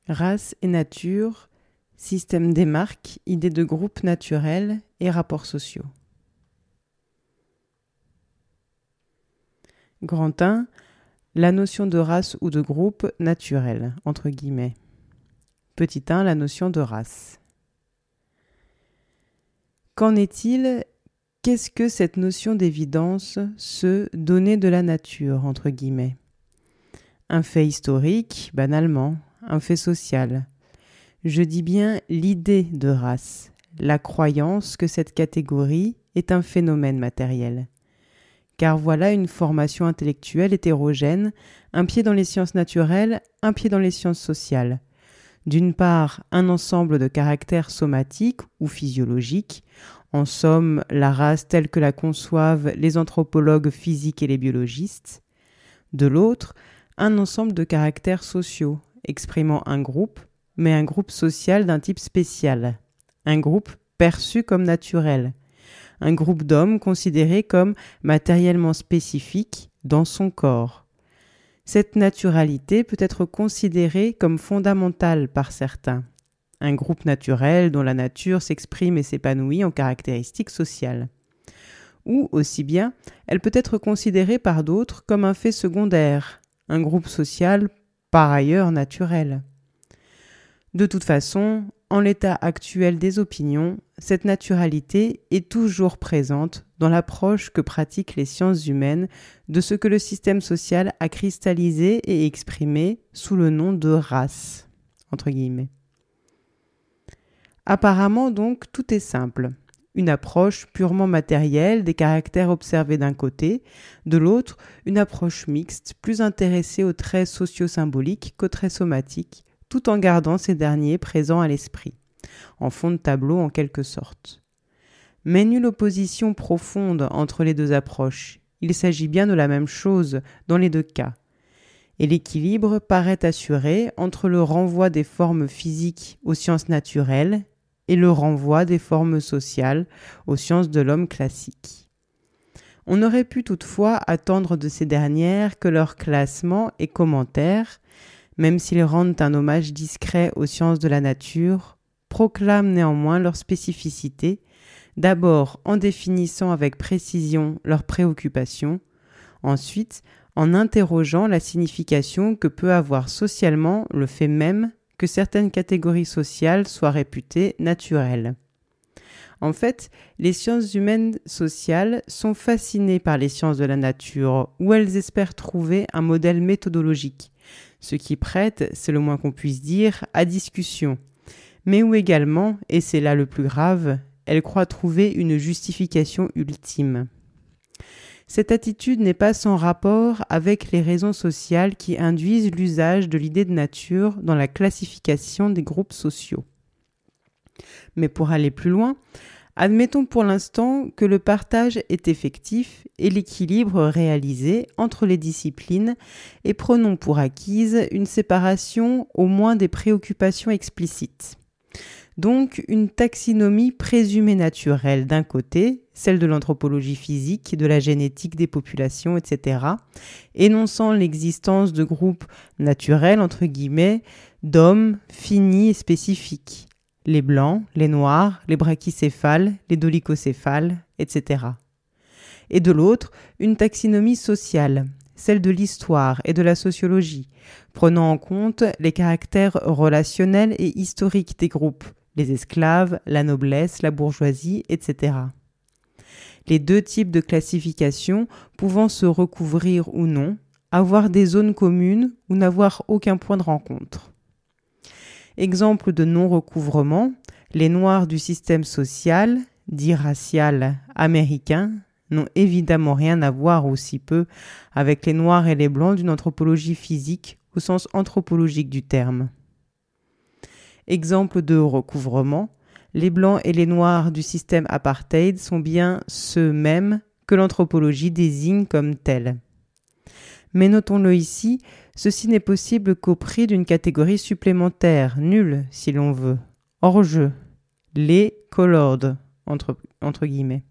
Race et nature, système des marques, idées de groupe naturel et rapports sociaux. Grand 1. La notion de race ou de groupe naturel, entre guillemets. Petit 1. La notion de race. Qu'en est-il? Qu'est-ce que cette notion d'évidence, ce donné de la nature, entre guillemets? Un fait historique, banalement, un fait social. Je dis bien l'idée de race, la croyance que cette catégorie est un phénomène matériel. Car voilà une formation intellectuelle hétérogène, un pied dans les sciences naturelles, un pied dans les sciences sociales. D'une part, un ensemble de caractères somatiques ou physiologiques, en somme, la race telle que la conçoivent les anthropologues physiques et les biologistes. De l'autre, un ensemble de caractères sociaux, exprimant un groupe, mais un groupe social d'un type spécial, un groupe perçu comme naturel, un groupe d'hommes considéré comme matériellement spécifique dans son corps. Cette naturalité peut être considérée comme fondamentale par certains, un groupe naturel dont la nature s'exprime et s'épanouit en caractéristiques sociales. Ou aussi bien, elle peut être considérée par d'autres comme un fait secondaire, un groupe social par ailleurs naturel. De toute façon, en l'état actuel des opinions, cette naturalité est toujours présente dans l'approche que pratiquent les sciences humaines de ce que le système social a cristallisé et exprimé sous le nom de race, entre guillemets. Apparemment donc, tout est simple. Une approche purement matérielle des caractères observés d'un côté, de l'autre, une approche mixte, plus intéressée aux traits socio-symboliques qu'aux traits somatiques, tout en gardant ces derniers présents à l'esprit, en fond de tableau en quelque sorte. Mais nulle opposition profonde entre les deux approches, il s'agit bien de la même chose dans les deux cas. Et l'équilibre paraît assuré entre le renvoi des formes physiques aux sciences naturelles et le renvoi des formes sociales aux sciences de l'homme classiques. On aurait pu toutefois attendre de ces dernières que leur classement et commentaires, même s'ils rendent un hommage discret aux sciences de la nature, proclament néanmoins leur spécificité, d'abord en définissant avec précision leurs préoccupations, ensuite en interrogeant la signification que peut avoir socialement le fait même que certaines catégories sociales soient réputées naturelles. En fait, les sciences humaines sociales sont fascinées par les sciences de la nature, où elles espèrent trouver un modèle méthodologique, ce qui prête, c'est le moins qu'on puisse dire, à discussion, mais où également, et c'est là le plus grave, elles croient trouver une justification ultime. Cette attitude n'est pas sans rapport avec les raisons sociales qui induisent l'usage de l'idée de nature dans la classification des groupes sociaux. Mais pour aller plus loin, admettons pour l'instant que le partage est effectif et l'équilibre réalisé entre les disciplines et prenons pour acquise une séparation au moins des préoccupations explicites. Donc une taxinomie présumée naturelle d'un côté, celle de l'anthropologie physique, de la génétique des populations, etc., énonçant l'existence de groupes naturels, entre guillemets, d'hommes finis et spécifiques. Les blancs, les noirs, les brachycéphales, les dolichocéphales, etc. Et de l'autre, une taxinomie sociale, celle de l'histoire et de la sociologie, prenant en compte les caractères relationnels et historiques des groupes, les esclaves, la noblesse, la bourgeoisie, etc. Les deux types de classification pouvant se recouvrir ou non, avoir des zones communes ou n'avoir aucun point de rencontre. Exemple de non-recouvrement, les Noirs du système social, dit racial américain, n'ont évidemment rien à voir ou si peu avec les Noirs et les Blancs d'une anthropologie physique au sens anthropologique du terme. Exemple de recouvrement, les Blancs et les Noirs du système apartheid sont bien ceux mêmes que l'anthropologie désigne comme tels. Mais notons-le ici, ceci n'est possible qu'au prix d'une catégorie supplémentaire, nulle si l'on veut, hors jeu, les colored, entre guillemets,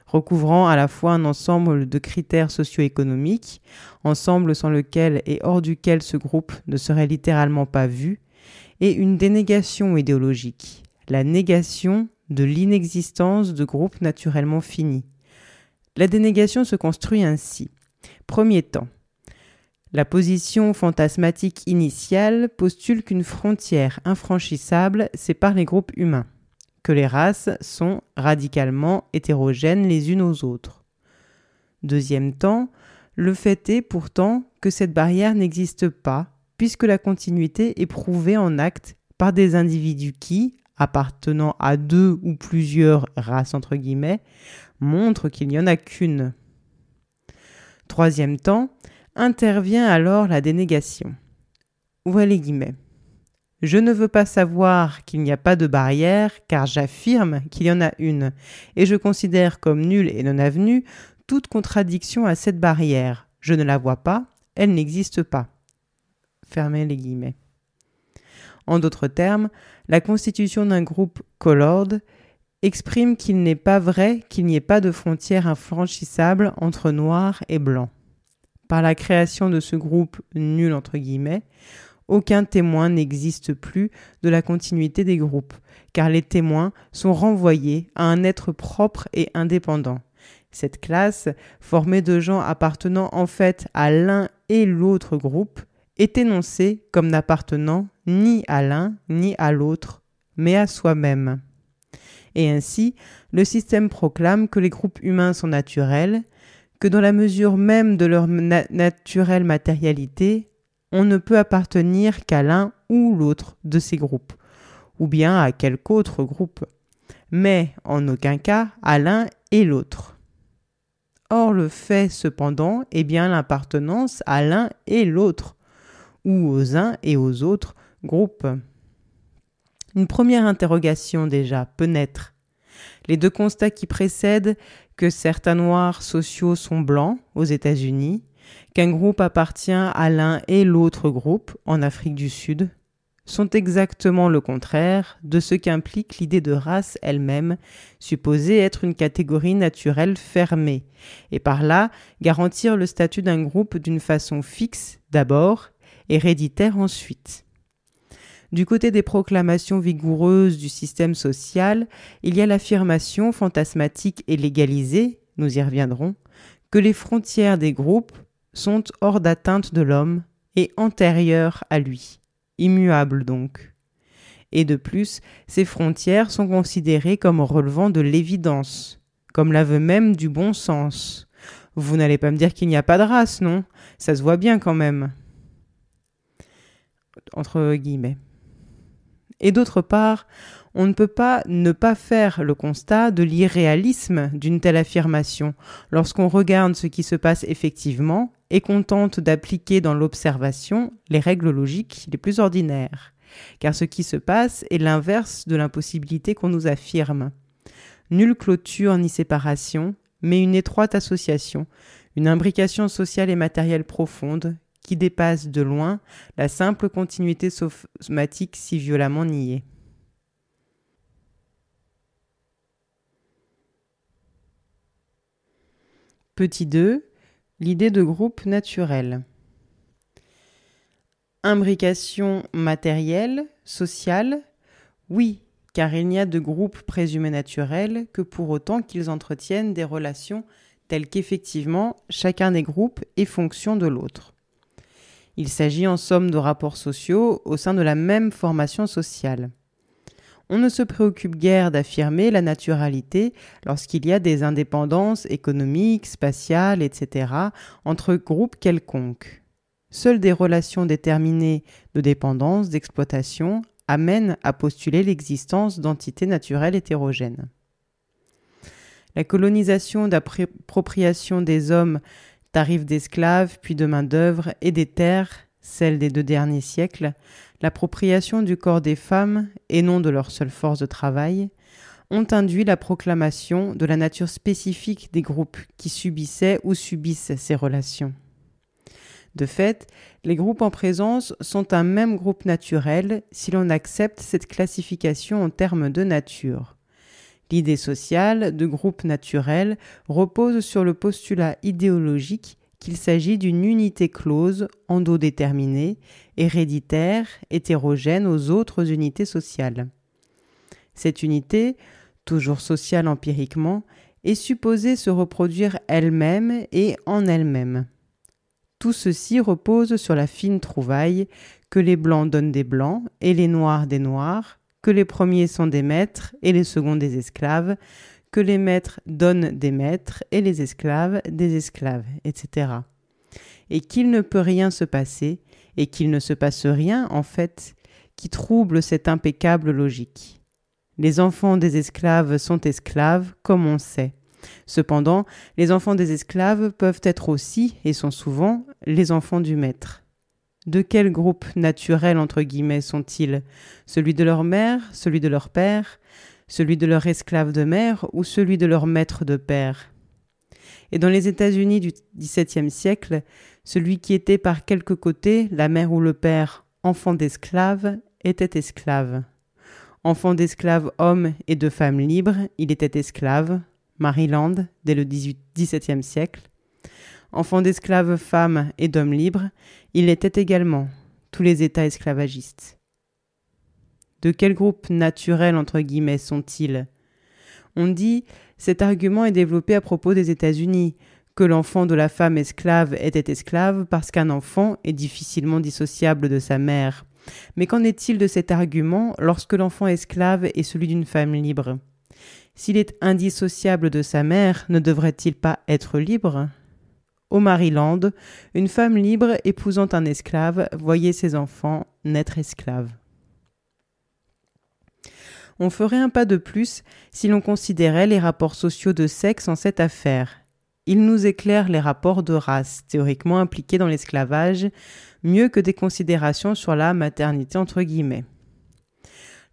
recouvrant à la fois un ensemble de critères socio-économiques, ensemble sans lequel et hors duquel ce groupe ne serait littéralement pas vu, et une dénégation idéologique, la négation de l'inexistence de groupes naturellement finis. La dénégation se construit ainsi. Premier temps. La position fantasmatique initiale postule qu'une frontière infranchissable sépare les groupes humains, que les races sont radicalement hétérogènes les unes aux autres. Deuxième temps, le fait est pourtant que cette barrière n'existe pas, puisque la continuité est prouvée en acte par des individus qui, appartenant à deux ou plusieurs races entre guillemets, montrent qu'il n'y en a qu'une. Troisième temps, intervient alors la dénégation. Ouvrez les guillemets. Je ne veux pas savoir qu'il n'y a pas de barrière, car j'affirme qu'il y en a une, et je considère comme nulle et non avenue toute contradiction à cette barrière. Je ne la vois pas, elle n'existe pas. Fermez les guillemets. En d'autres termes, la constitution d'un groupe colored exprime qu'il n'est pas vrai qu'il n'y ait pas de frontière infranchissable entre noirs et blancs. Par la création de ce groupe nul entre guillemets, aucun témoin n'existe plus de la continuité des groupes, car les témoins sont renvoyés à un être propre et indépendant. Cette classe, formée de gens appartenant en fait à l'un et l'autre groupe, est énoncée comme n'appartenant ni à l'un ni à l'autre, mais à soi-même. Et ainsi, le système proclame que les groupes humains sont naturels, que dans la mesure même de leur naturelle matérialité, on ne peut appartenir qu'à l'un ou l'autre de ces groupes, ou bien à quelque autre groupe, mais en aucun cas à l'un et l'autre. Or, le fait, cependant, est bien l'appartenance à l'un et l'autre, ou aux uns et aux autres groupes. Une première interrogation déjà peut naître. Les deux constats qui précèdent, que certains noirs sociaux sont blancs aux États-Unis, qu'un groupe appartient à l'un et l'autre groupe en Afrique du Sud, sont exactement le contraire de ce qu'implique l'idée de race elle-même, supposée être une catégorie naturelle fermée, et par là garantir le statut d'un groupe d'une façon fixe d'abord, héréditaire ensuite. Du côté des proclamations vigoureuses du système social, il y a l'affirmation fantasmatique et légalisée, nous y reviendrons, que les frontières des groupes sont hors d'atteinte de l'homme et antérieures à lui, immuables donc. Et de plus, ces frontières sont considérées comme relevant de l'évidence, comme l'aveu même du bon sens. Vous n'allez pas me dire qu'il n'y a pas de race, non ? Ça se voit bien quand même. Entre guillemets. Et d'autre part, on ne peut pas ne pas faire le constat de l'irréalisme d'une telle affirmation lorsqu'on regarde ce qui se passe effectivement et qu'on tente d'appliquer dans l'observation les règles logiques les plus ordinaires. Car ce qui se passe est l'inverse de l'impossibilité qu'on nous affirme. Nulle clôture ni séparation, mais une étroite association, une imbrication sociale et matérielle profonde qui dépasse de loin la simple continuité somatique si violemment niée. Petit 2. L'idée de groupe naturel. Imbrication matérielle, sociale, oui, car il n'y a de groupes présumés naturels que pour autant qu'ils entretiennent des relations telles qu'effectivement chacun des groupes est fonction de l'autre. Il s'agit en somme de rapports sociaux au sein de la même formation sociale. On ne se préoccupe guère d'affirmer la naturalité lorsqu'il y a des indépendances économiques, spatiales, etc. entre groupes quelconques. Seules des relations déterminées de dépendance, d'exploitation, amènent à postuler l'existence d'entités naturelles hétérogènes. La colonisation d'appropriation des hommes, tarifs d'esclaves, puis de main-d'œuvre et des terres, celles des 2 derniers siècles, l'appropriation du corps des femmes, et non de leur seule force de travail, ont induit la proclamation de la nature spécifique des groupes qui subissaient ou subissent ces relations. De fait, les groupes en présence sont un même groupe naturel si l'on accepte cette classification en termes de nature. L'idée sociale de groupe naturel repose sur le postulat idéologique qu'il s'agit d'une unité close, endodéterminée, héréditaire, hétérogène aux autres unités sociales. Cette unité, toujours sociale empiriquement, est supposée se reproduire elle-même et en elle-même. Tout ceci repose sur la fine trouvaille que les blancs donnent des blancs et les noirs des noirs, que les premiers sont des maîtres et les seconds des esclaves, que les maîtres donnent des maîtres et les esclaves des esclaves, etc. Et qu'il ne peut rien se passer, et qu'il ne se passe rien, en fait, qui trouble cette impeccable logique. Les enfants des esclaves sont esclaves, comme on sait. Cependant, les enfants des esclaves peuvent être aussi, et sont souvent, les enfants du maître. De quel groupe naturel, entre guillemets, sont-ils? Celui de leur mère, celui de leur père, celui de leur esclave de mère ou celui de leur maître de père? Et dans les États-Unis du XVIIe siècle, celui qui était par quelque côté, la mère ou le père, enfant d'esclave, était esclave. Enfant d'esclave homme et de femme libre, il était esclave, Maryland, dès le XVIIe siècle. Enfant d'esclave femme et d'homme libre, il l'était également, tous les États esclavagistes. De quel groupe naturel, entre guillemets, sont-ils? On dit, cet argument est développé à propos des États-Unis, que l'enfant de la femme esclave était esclave parce qu'un enfant est difficilement dissociable de sa mère. Mais qu'en est-il de cet argument lorsque l'enfant esclave est celui d'une femme libre? S'il est indissociable de sa mère, ne devrait-il pas être libre? Au Maryland, une femme libre épousant un esclave voyait ses enfants naître esclaves. On ferait un pas de plus si l'on considérait les rapports sociaux de sexe en cette affaire. Il nous éclaire les rapports de race, théoriquement impliqués dans l'esclavage, mieux que des considérations sur la maternité entre guillemets.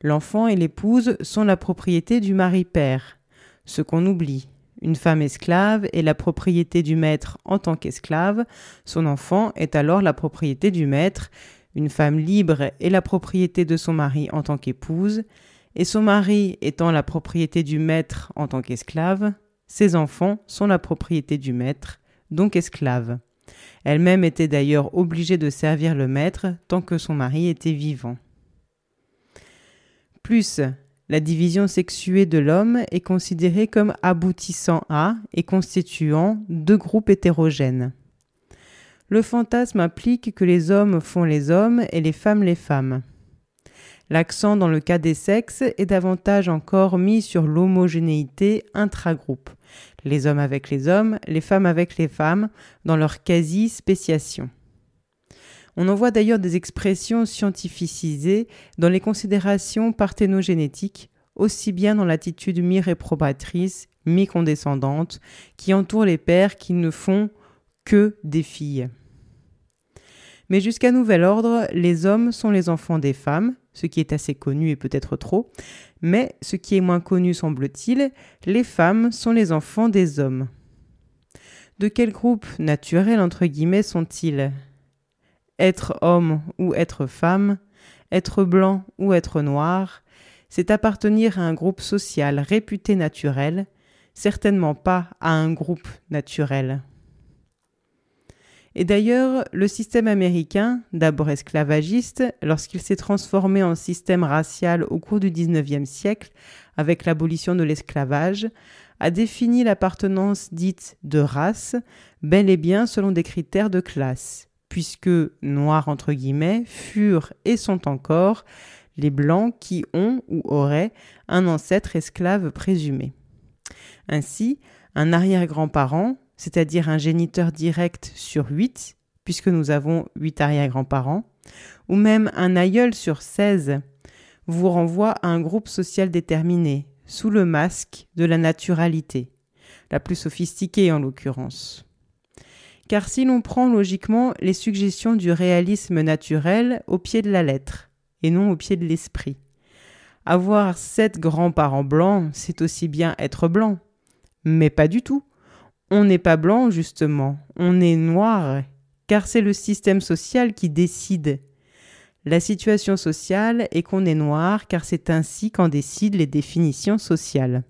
L'enfant et l'épouse sont la propriété du mari-père, ce qu'on oublie. Une femme esclave est la propriété du maître en tant qu'esclave, son enfant est alors la propriété du maître, une femme libre est la propriété de son mari en tant qu'épouse, et son mari étant la propriété du maître en tant qu'esclave, ses enfants sont la propriété du maître, donc esclaves. Elle-même était d'ailleurs obligée de servir le maître tant que son mari était vivant. Plus, la division sexuée de l'homme est considérée comme aboutissant à et constituant deux groupes hétérogènes. Le fantasme implique que les hommes font les hommes et les femmes. L'accent dans le cas des sexes est davantage encore mis sur l'homogénéité intragroupe, les hommes avec les hommes, les femmes avec les femmes, dans leur quasi-spéciation. On en voit d'ailleurs des expressions scientificisées dans les considérations parthénogénétiques, aussi bien dans l'attitude mi-réprobatrice, mi-condescendante, qui entoure les pères qui ne font que des filles. Mais jusqu'à nouvel ordre, les hommes sont les enfants des femmes, ce qui est assez connu et peut-être trop, mais ce qui est moins connu semble-t-il, les femmes sont les enfants des hommes. De quel groupe naturel entre guillemets sont-ils? Être homme ou être femme, être blanc ou être noir, c'est appartenir à un groupe social réputé naturel, certainement pas à un groupe naturel. Et d'ailleurs, le système américain, d'abord esclavagiste, lorsqu'il s'est transformé en système racial au cours du XIXe siècle, avec l'abolition de l'esclavage, a défini l'appartenance dite de race, bel et bien selon des critères de classe, puisque noirs entre guillemets furent et sont encore les blancs qui ont ou auraient un ancêtre esclave présumé. Ainsi, un arrière-grand-parent, c'est-à-dire un géniteur direct sur 8, puisque nous avons 8 arrière-grands-parents, ou même un aïeul sur 16, vous renvoie à un groupe social déterminé, sous le masque de la naturalité, la plus sophistiquée en l'occurrence. Car si l'on prend logiquement les suggestions du réalisme naturel au pied de la lettre, et non au pied de l'esprit, avoir 7 grands-parents blancs, c'est aussi bien être blanc, mais pas du tout. On n'est pas blanc, justement, on est noir, car c'est le système social qui décide. La situation sociale est qu'on est noir, car c'est ainsi qu'en décident les définitions sociales.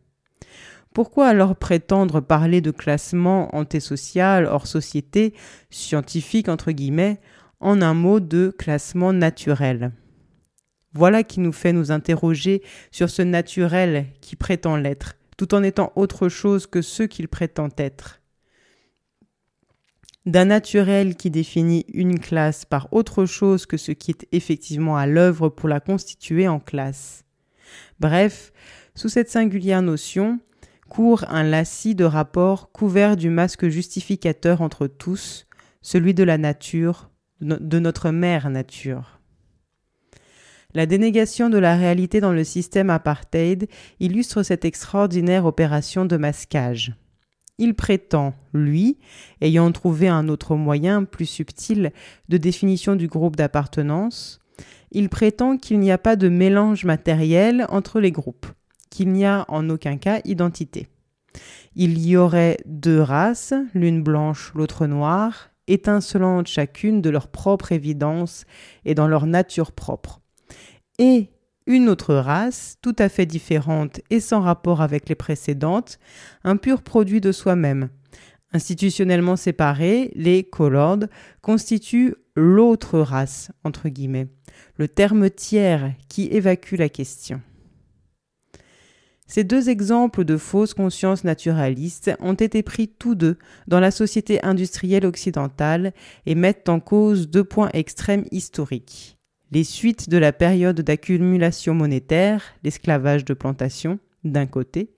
Pourquoi alors prétendre parler de classement antisocial hors société, scientifique entre guillemets, en un mot de classement naturel ? Voilà qui nous fait nous interroger sur ce naturel qui prétend l'être, tout en étant autre chose que ce qu'il prétend être. D'un naturel qui définit une classe par autre chose que ce qui est effectivement à l'œuvre pour la constituer en classe. Bref, sous cette singulière notion, court un lacis de rapports couvert du masque justificateur entre tous, celui de la nature, de notre mère nature. La dénégation de la réalité dans le système apartheid illustre cette extraordinaire opération de masquage. Il prétend, lui, ayant trouvé un autre moyen plus subtil de définition du groupe d'appartenance, il prétend qu'il n'y a pas de mélange matériel entre les groupes, qu'il n'y a en aucun cas identité. Il y aurait deux races, l'une blanche, l'autre noire, étincelantes chacune de leur propre évidence et dans leur nature propre. Et une autre race, tout à fait différente et sans rapport avec les précédentes, un pur produit de soi-même. Institutionnellement séparés, les colored constituent l'autre race, entre guillemets, le terme tiers qui évacue la question. Ces deux exemples de fausses consciences naturalistes ont été pris tous deux dans la société industrielle occidentale et mettent en cause deux points extrêmes historiques. Les suites de la période d'accumulation monétaire, l'esclavage de plantation, d'un côté,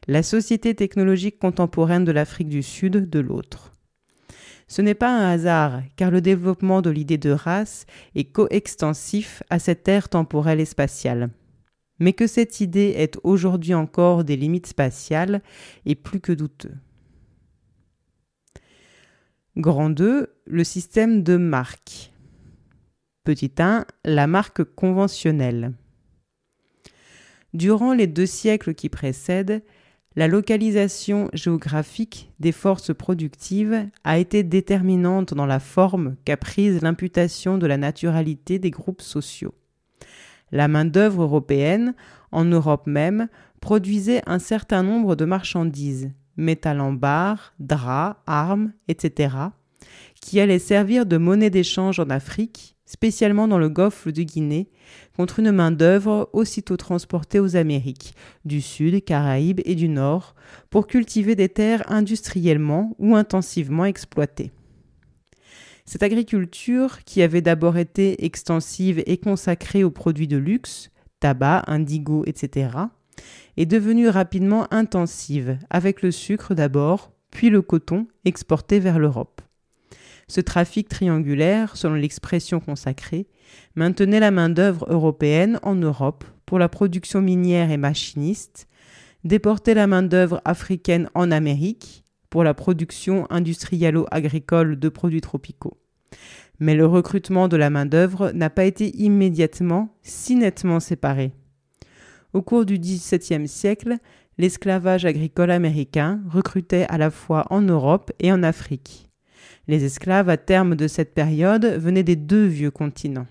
la société technologique contemporaine de l'Afrique du Sud, de l'autre. Ce n'est pas un hasard, car le développement de l'idée de race est coextensif à cette ère temporelle et spatiale. Mais que cette idée ait aujourd'hui encore des limites spatiales est plus que douteux. Grand 2, le système de marque. Petit 1, la marque conventionnelle. Durant les 2 siècles qui précèdent, la localisation géographique des forces productives a été déterminante dans la forme qu'a prise l'imputation de la naturalité des groupes sociaux. La main-d'œuvre européenne, en Europe même, produisait un certain nombre de marchandises, métal en barre, draps, armes, etc., qui allaient servir de monnaie d'échange en Afrique, spécialement dans le golfe de Guinée, contre une main-d'œuvre aussitôt transportée aux Amériques, du Sud, Caraïbes et du Nord, pour cultiver des terres industriellement ou intensivement exploitées. Cette agriculture, qui avait d'abord été extensive et consacrée aux produits de luxe, tabac, indigo, etc., est devenue rapidement intensive, avec le sucre d'abord, puis le coton exporté vers l'Europe. Ce trafic triangulaire, selon l'expression consacrée, maintenait la main-d'œuvre européenne en Europe pour la production minière et machiniste, déportait la main-d'œuvre africaine en Amérique pour la production industrialo-agricole de produits tropicaux. Mais le recrutement de la main-d'œuvre n'a pas été immédiatement si nettement séparé. Au cours du XVIIe siècle, l'esclavage agricole américain recrutait à la fois en Europe et en Afrique. Les esclaves à terme de cette période venaient des 2 vieux continents.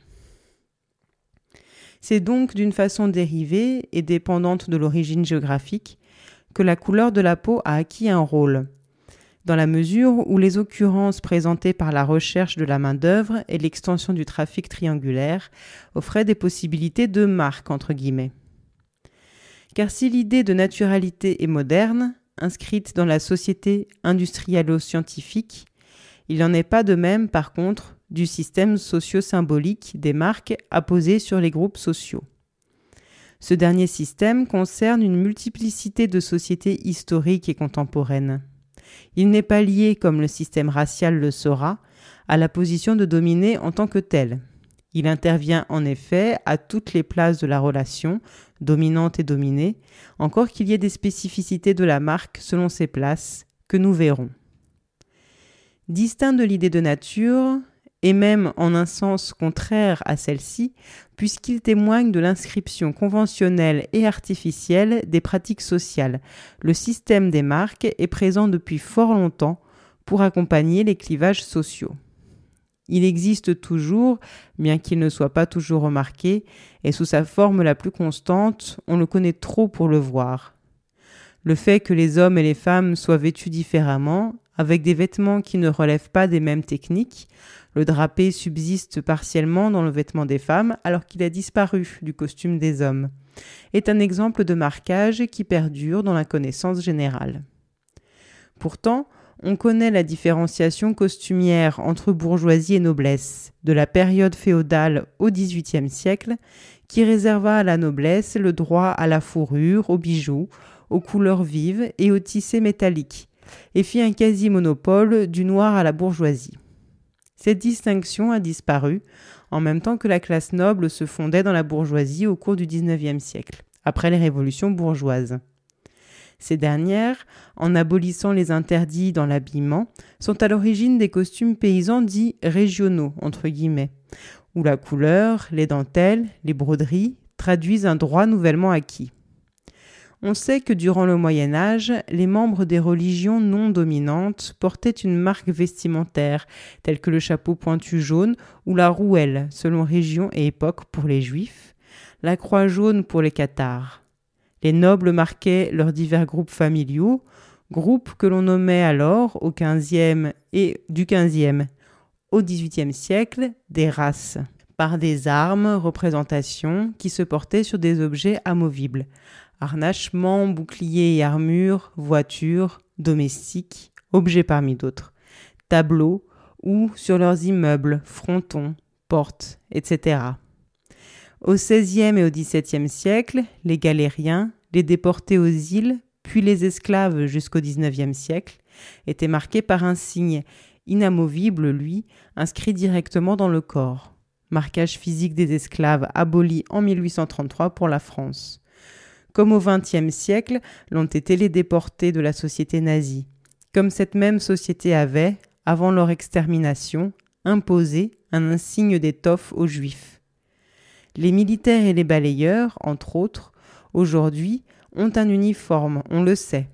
C'est donc d'une façon dérivée et dépendante de l'origine géographique que la couleur de la peau a acquis un rôle, dans la mesure où les occurrences présentées par la recherche de la main-d'œuvre et l'extension du trafic triangulaire offraient des possibilités de marque, entre guillemets. Car si l'idée de naturalité est moderne, inscrite dans la société industrialo-scientifique, il n'en est pas de même, par contre, du système socio-symbolique des marques apposées sur les groupes sociaux. Ce dernier système concerne une multiplicité de sociétés historiques et contemporaines. Il n'est pas lié, comme le système racial le sera, à la position de dominé en tant que tel. Il intervient en effet à toutes les places de la relation, dominante et dominée, encore qu'il y ait des spécificités de la marque selon ces places, que nous verrons. Distinct de l'idée de nature, et même en un sens contraire à celle-ci, puisqu'il témoigne de l'inscription conventionnelle et artificielle des pratiques sociales, le système des marques est présent depuis fort longtemps pour accompagner les clivages sociaux. Il existe toujours, bien qu'il ne soit pas toujours remarqué, et sous sa forme la plus constante, on le connaît trop pour le voir. Le fait que les hommes et les femmes soient vêtus différemment, avec des vêtements qui ne relèvent pas des mêmes techniques, le drapé subsiste partiellement dans le vêtement des femmes alors qu'il a disparu du costume des hommes, est un exemple de marquage qui perdure dans la connaissance générale. Pourtant, on connaît la différenciation costumière entre bourgeoisie et noblesse, de la période féodale au XVIIIe siècle, qui réserva à la noblesse le droit à la fourrure, aux bijoux, aux couleurs vives et aux tissés métalliques, et fit un quasi-monopole du noir à la bourgeoisie. Cette distinction a disparu, en même temps que la classe noble se fondait dans la bourgeoisie au cours du XIXe siècle, après les révolutions bourgeoises. Ces dernières, en abolissant les interdits dans l'habillement, sont à l'origine des costumes paysans dits « régionaux », entre guillemets, où la couleur, les dentelles, les broderies traduisent un droit nouvellement acquis. On sait que durant le Moyen-Âge, les membres des religions non dominantes portaient une marque vestimentaire, telle que le chapeau pointu jaune ou la rouelle, selon région et époque pour les Juifs, la croix jaune pour les cathares. Les nobles marquaient leurs divers groupes familiaux, groupes que l'on nommait alors, au XVe et du XVe au XVIIIe siècle, des races, par des armes, représentations qui se portaient sur des objets amovibles. Harnachements, boucliers et armures, voitures, domestiques, objets parmi d'autres, tableaux ou sur leurs immeubles, frontons, portes, etc. Au XVIe et au XVIIe siècle, les galériens, les déportés aux îles, puis les esclaves jusqu'au XIXe siècle, étaient marqués par un signe inamovible, lui, inscrit directement dans le corps. Marquage physique des esclaves aboli en 1833 pour la France. Comme au XXe siècle l'ont été les déportés de la société nazie, comme cette même société avait, avant leur extermination, imposé un insigne d'étoffe aux Juifs. Les militaires et les balayeurs, entre autres, aujourd'hui, ont un uniforme, on le sait.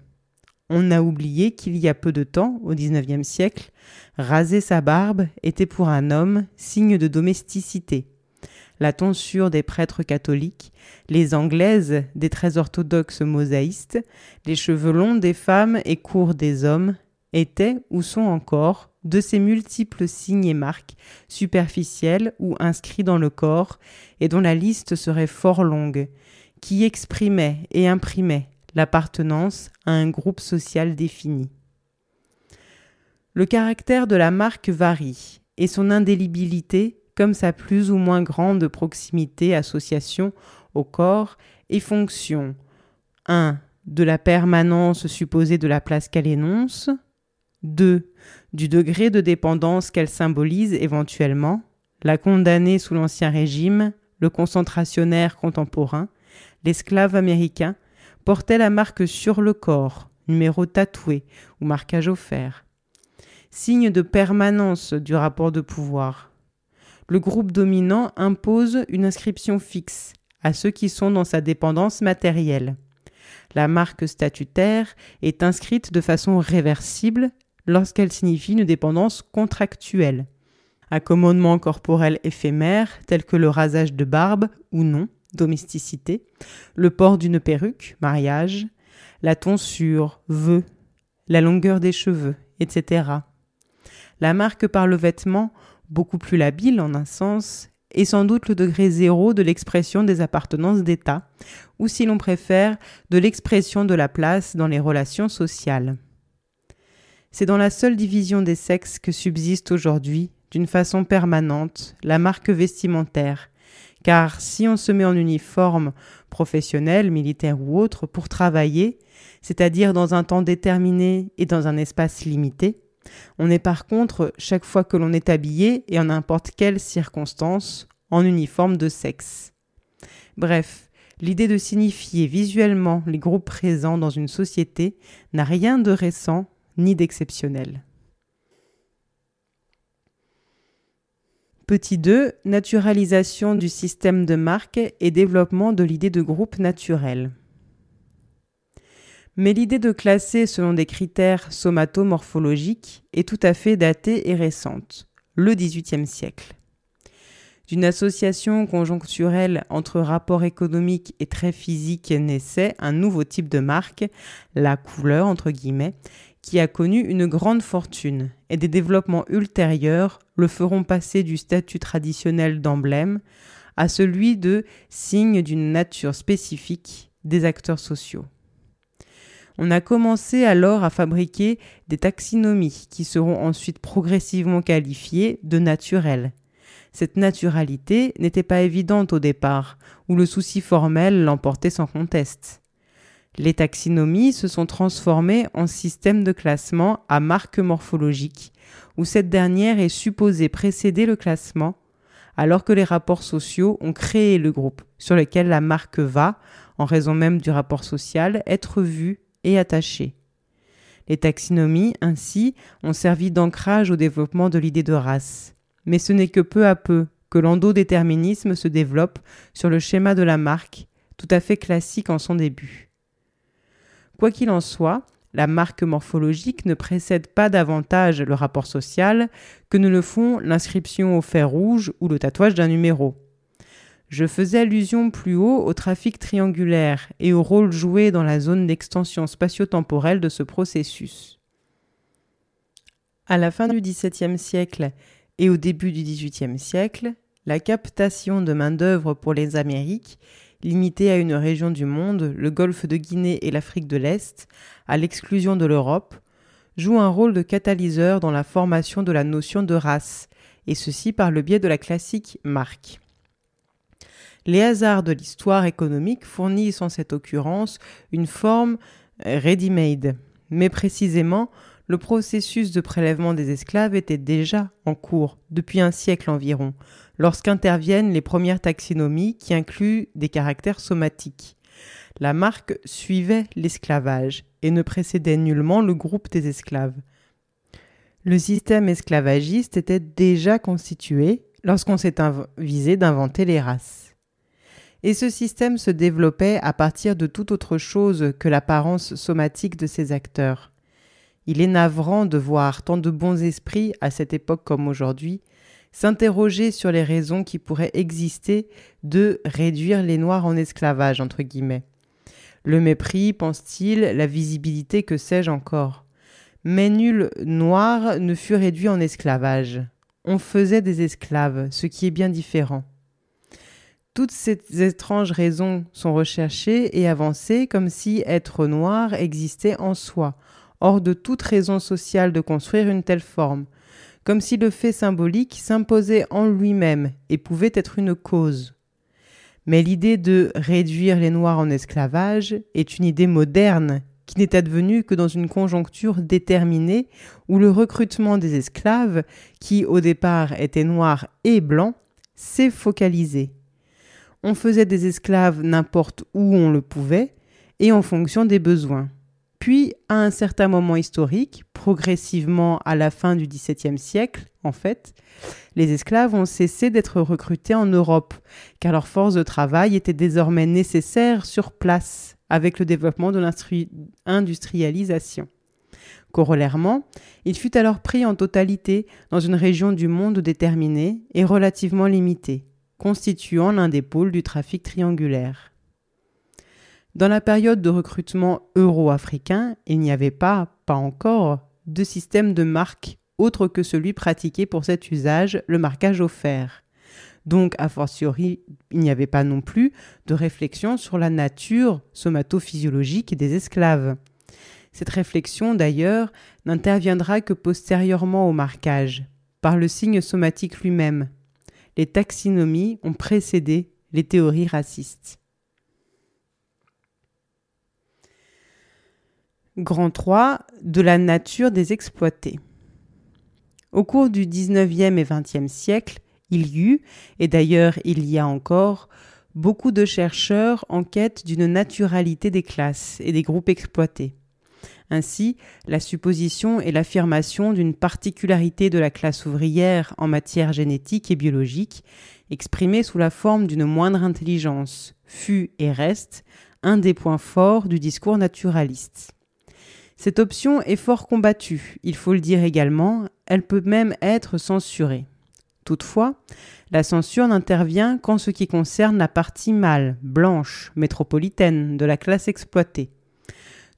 On a oublié qu'il y a peu de temps, au XIXe siècle, raser sa barbe était pour un homme signe de domesticité. La tonsure des prêtres catholiques, les anglaises des très orthodoxes mosaïstes, les cheveux longs des femmes et courts des hommes étaient ou sont encore de ces multiples signes et marques superficiels ou inscrits dans le corps et dont la liste serait fort longue, qui exprimaient et imprimaient l'appartenance à un groupe social défini. Le caractère de la marque varie et son indélibilité comme sa plus ou moins grande proximité, association au corps et fonction 1. De la permanence supposée de la place qu'elle énonce, 2. Du degré de dépendance qu'elle symbolise éventuellement, la condamnée sous l'Ancien Régime, le concentrationnaire contemporain, l'esclave américain, portait la marque sur le corps, numéro tatoué ou marquage au fer. Signe de permanence du rapport de pouvoir. Le groupe dominant impose une inscription fixe à ceux qui sont dans sa dépendance matérielle. La marque statutaire est inscrite de façon réversible lorsqu'elle signifie une dépendance contractuelle. Accommodement corporel éphémère tel que le rasage de barbe ou non, domesticité, le port d'une perruque, mariage, la tonsure, vœux, la longueur des cheveux, etc. La marque par le vêtement, beaucoup plus labile en un sens, est sans doute le degré zéro de l'expression des appartenances d'État, ou si l'on préfère, de l'expression de la place dans les relations sociales. C'est dans la seule division des sexes que subsiste aujourd'hui, d'une façon permanente, la marque vestimentaire, car si on se met en uniforme professionnel, militaire ou autre, pour travailler, c'est-à-dire dans un temps déterminé et dans un espace limité, on est par contre, chaque fois que l'on est habillé et en n'importe quelle circonstance, en uniforme de sexe. Bref, l'idée de signifier visuellement les groupes présents dans une société n'a rien de récent ni d'exceptionnel. Petit 2, naturalisation du système de marque et développement de l'idée de groupe naturel. Mais l'idée de classer selon des critères somatomorphologiques est tout à fait datée et récente, le XVIIIe siècle. D'une association conjoncturelle entre rapports économiques et traits physiques naissait un nouveau type de marque, la couleur entre guillemets, qui a connu une grande fortune, et des développements ultérieurs le feront passer du statut traditionnel d'emblème à celui de signe d'une nature spécifique des acteurs sociaux. On a commencé alors à fabriquer des taxonomies qui seront ensuite progressivement qualifiées de naturelles. Cette naturalité n'était pas évidente au départ, où le souci formel l'emportait sans conteste. Les taxonomies se sont transformées en système de classement à marque morphologique, où cette dernière est supposée précéder le classement, alors que les rapports sociaux ont créé le groupe sur lequel la marque va, en raison même du rapport social, être vue et attachée. Les taxonomies, ainsi, ont servi d'ancrage au développement de l'idée de race. Mais ce n'est que peu à peu que l'endodéterminisme se développe sur le schéma de la marque, tout à fait classique en son début. Quoi qu'il en soit, la marque morphologique ne précède pas davantage le rapport social que ne le font l'inscription au fer rouge ou le tatouage d'un numéro. Je faisais allusion plus haut au trafic triangulaire et au rôle joué dans la zone d'extension spatio-temporelle de ce processus. À la fin du XVIIe siècle et au début du XVIIIe siècle, la captation de main-d'œuvre pour les Amériques, limitée à une région du monde, le golfe de Guinée et l'Afrique de l'Est, à l'exclusion de l'Europe, joue un rôle de catalyseur dans la formation de la notion de race, et ceci par le biais de la classique marque. Les hasards de l'histoire économique fournissent en cette occurrence une forme ready-made, mais précisément, le processus de prélèvement des esclaves était déjà en cours depuis un siècle environ, lorsqu'interviennent les premières taxonomies qui incluent des caractères somatiques. La marque suivait l'esclavage et ne précédait nullement le groupe des esclaves. Le système esclavagiste était déjà constitué lorsqu'on s'est avisé d'inventer les races. Et ce système se développait à partir de toute autre chose que l'apparence somatique de ses acteurs. Il est navrant de voir tant de bons esprits, à cette époque comme aujourd'hui, s'interroger sur les raisons qui pourraient exister de réduire les Noirs en esclavage, entre guillemets. Le mépris, pense-t-il, la visibilité, que sais-je encore. Mais nul Noir ne fut réduit en esclavage. On faisait des esclaves, ce qui est bien différent. Toutes ces étranges raisons sont recherchées et avancées comme si être noir existait en soi, hors de toute raison sociale de construire une telle forme, comme si le fait symbolique s'imposait en lui-même et pouvait être une cause. Mais l'idée de réduire les Noirs en esclavage est une idée moderne qui n'est advenue que dans une conjoncture déterminée où le recrutement des esclaves, qui au départ étaient noirs et blancs, s'est focalisé. On faisait des esclaves n'importe où on le pouvait et en fonction des besoins. Puis, à un certain moment historique, progressivement à la fin du XVIIe siècle, en fait, les esclaves ont cessé d'être recrutés en Europe, car leur force de travail était désormais nécessaire sur place, avec le développement de l'industrialisation. Corollairement, il fut alors pris en totalité dans une région du monde déterminée et relativement limitée, constituant l'un des pôles du trafic triangulaire. Dans la période de recrutement euro-africain, il n'y avait pas encore, de système de marque autre que celui pratiqué pour cet usage, le marquage au fer. Donc, a fortiori, il n'y avait pas non plus de réflexion sur la nature somatophysiologique des esclaves. Cette réflexion, d'ailleurs, n'interviendra que postérieurement au marquage, par le signe somatique lui-même. Les taxonomies ont précédé les théories racistes. Grand 3, de la nature des exploités. Au cours du 19e et 20e siècle, il y eut, et d'ailleurs il y a encore, beaucoup de chercheurs en quête d'une naturalité des classes et des groupes exploités. Ainsi, la supposition et l'affirmation d'une particularité de la classe ouvrière en matière génétique et biologique, exprimée sous la forme d'une moindre intelligence, fut et reste un des points forts du discours naturaliste. Cette option est fort combattue, il faut le dire également, elle peut même être censurée. Toutefois, la censure n'intervient qu'en ce qui concerne la partie mâle, blanche, métropolitaine, de la classe exploitée.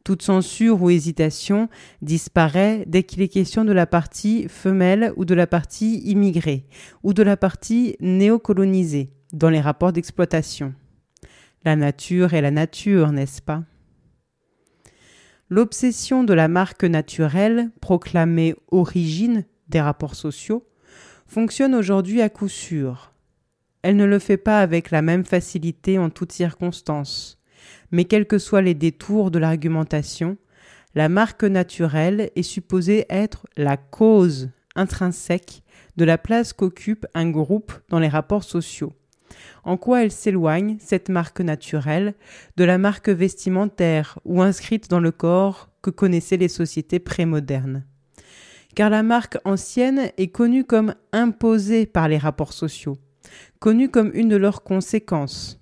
Toute censure ou hésitation disparaît dès qu'il est question de la partie femelle ou de la partie immigrée, ou de la partie néocolonisée, dans les rapports d'exploitation. La nature est la nature, n'est-ce pas ? L'obsession de la marque naturelle, proclamée origine des rapports sociaux, fonctionne aujourd'hui à coup sûr. Elle ne le fait pas avec la même facilité en toutes circonstances. Mais quels que soient les détours de l'argumentation, la marque naturelle est supposée être la cause intrinsèque de la place qu'occupe un groupe dans les rapports sociaux. En quoi elle s'éloigne, cette marque naturelle, de la marque vestimentaire ou inscrite dans le corps que connaissaient les sociétés prémodernes. Car la marque ancienne est connue comme imposée par les rapports sociaux, connue comme une de leurs conséquences,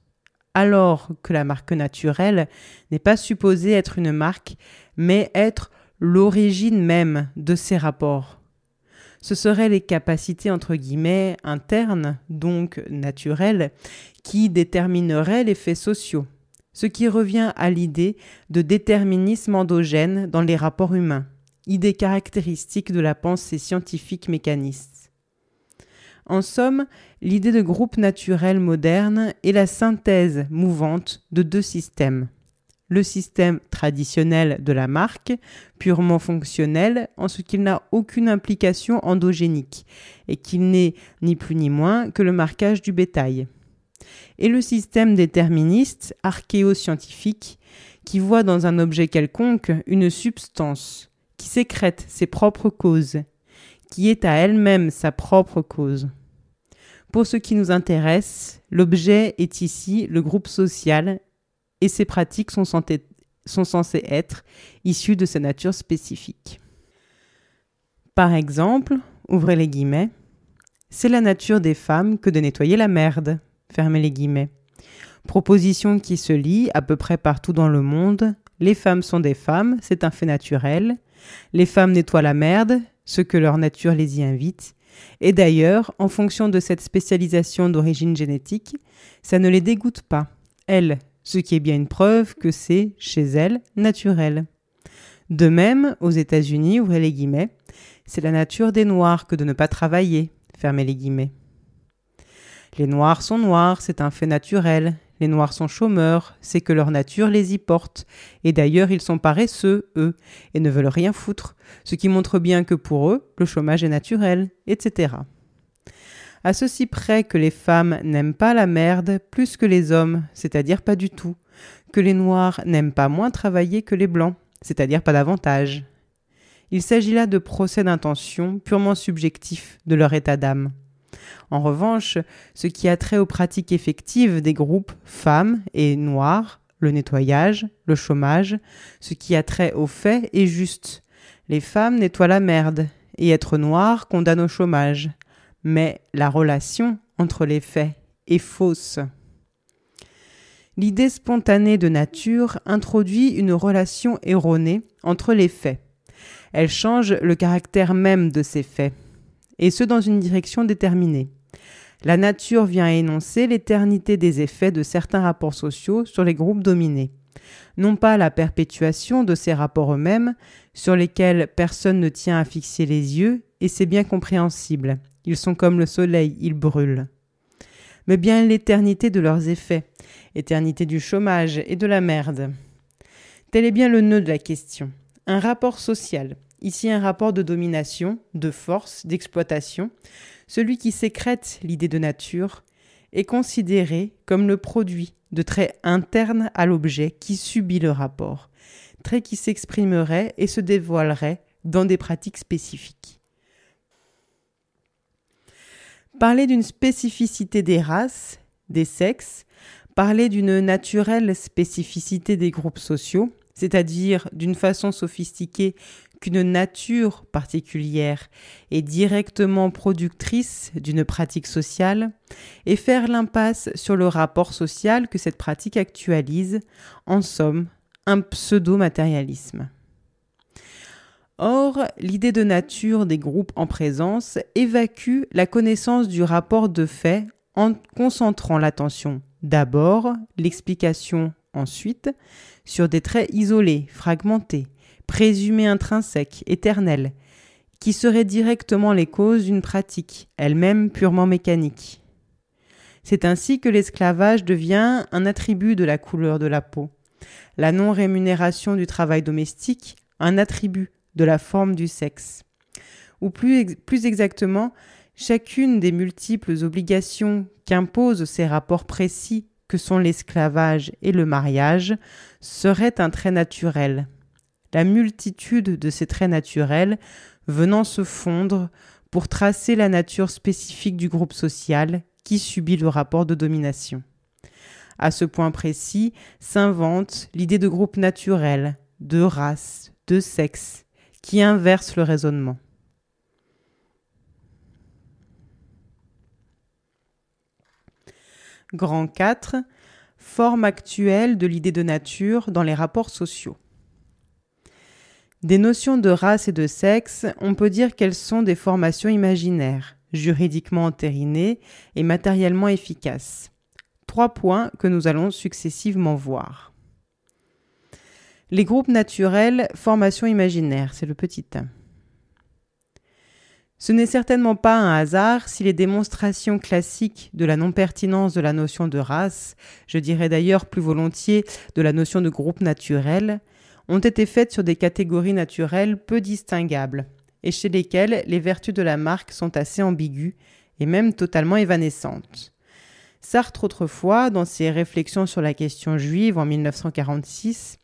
alors que la marque naturelle n'est pas supposée être une marque, mais être l'origine même de ces rapports. Ce seraient les capacités entre guillemets internes, donc naturelles, qui détermineraient les faits sociaux, ce qui revient à l'idée de déterminisme endogène dans les rapports humains, idée caractéristique de la pensée scientifique mécaniste. En somme, l'idée de groupe naturel moderne est la synthèse mouvante de deux systèmes. Le système traditionnel de la marque, purement fonctionnel en ce qu'il n'a aucune implication endogénique et qu'il n'est ni plus ni moins que le marquage du bétail. Et le système déterministe, archéoscientifique, qui voit dans un objet quelconque une substance, qui sécrète ses propres causes, qui est à elle-même sa propre cause. Pour ce qui nous intéresse, l'objet est ici le groupe social et ses pratiques sont censées être issues de sa nature spécifique. Par exemple, ouvrez les guillemets, c'est la nature des femmes que de nettoyer la merde, fermez les guillemets. Proposition qui se lit à peu près partout dans le monde, les femmes sont des femmes, c'est un fait naturel, les femmes nettoient la merde, ce que leur nature les y invite, et d'ailleurs, en fonction de cette spécialisation d'origine génétique, ça ne les dégoûte pas, elles, ce qui est bien une preuve que c'est, chez elles, naturel. De même, aux États-Unis, ouvrez les guillemets, c'est la nature des Noirs que de ne pas travailler, fermez les guillemets. Les Noirs sont noirs, c'est un fait naturel. Les Noirs sont chômeurs, c'est que leur nature les y porte. Et d'ailleurs, ils sont paresseux, eux, et ne veulent rien foutre, ce qui montre bien que pour eux, le chômage est naturel, etc. À ceci près que les femmes n'aiment pas la merde plus que les hommes, c'est-à-dire pas du tout, que les Noirs n'aiment pas moins travailler que les Blancs, c'est-à-dire pas davantage. Il s'agit là de procès d'intention purement subjectifs de leur état d'âme. En revanche, ce qui a trait aux pratiques effectives des groupes femmes et noirs, le nettoyage, le chômage, ce qui a trait aux faits est juste. Les femmes nettoient la merde et être noir condamne au chômage. Mais la relation entre les faits est fausse. L'idée spontanée de nature introduit une relation erronée entre les faits. Elle change le caractère même de ces faits, et ce dans une direction déterminée. La nature vient énoncer l'éternité des effets de certains rapports sociaux sur les groupes dominés, non pas la perpétuation de ces rapports eux-mêmes, sur lesquels personne ne tient à fixer les yeux, et c'est bien compréhensible, ils sont comme le soleil, ils brûlent. Mais bien l'éternité de leurs effets, éternité du chômage et de la merde. Tel est bien le nœud de la question. Un rapport social, ici un rapport de domination, de force, d'exploitation, celui qui sécrète l'idée de nature, est considéré comme le produit de traits internes à l'objet qui subit le rapport, traits qui s'exprimeraient et se dévoileraient dans des pratiques spécifiques. Parler d'une spécificité des races, des sexes, parler d'une naturelle spécificité des groupes sociaux, c'est-à-dire d'une façon sophistiquée qu'une nature particulière est directement productrice d'une pratique sociale, et faire l'impasse sur le rapport social que cette pratique actualise, en somme, un pseudo-matérialisme. Or, l'idée de nature des groupes en présence évacue la connaissance du rapport de fait en concentrant l'attention d'abord, l'explication ensuite, sur des traits isolés, fragmentés, présumés intrinsèques, éternels, qui seraient directement les causes d'une pratique, elle-même purement mécanique. C'est ainsi que l'esclavage devient un attribut de la couleur de la peau, la non-rémunération du travail domestique, un attribut de la forme du sexe. Ou plus exactement, chacune des multiples obligations qu'imposent ces rapports précis que sont l'esclavage et le mariage serait un trait naturel. La multitude de ces traits naturels venant se fondre pour tracer la nature spécifique du groupe social qui subit le rapport de domination. À ce point précis s'invente l'idée de groupe naturel, de race, de sexe, qui inverse le raisonnement. Grand 4. Forme actuelle de l'idée de nature dans les rapports sociaux. Des notions de race et de sexe, on peut dire qu'elles sont des formations imaginaires, juridiquement entérinées et matériellement efficaces. 3 points que nous allons successivement voir. Les groupes naturels, formation imaginaire, c'est le petit 1. Ce n'est certainement pas un hasard si les démonstrations classiques de la non-pertinence de la notion de race, je dirais d'ailleurs plus volontiers de la notion de groupe naturel, ont été faites sur des catégories naturelles peu distinguables, et chez lesquelles les vertus de la marque sont assez ambiguës et même totalement évanescentes. Sartre autrefois, dans ses réflexions sur la question juive en 1946,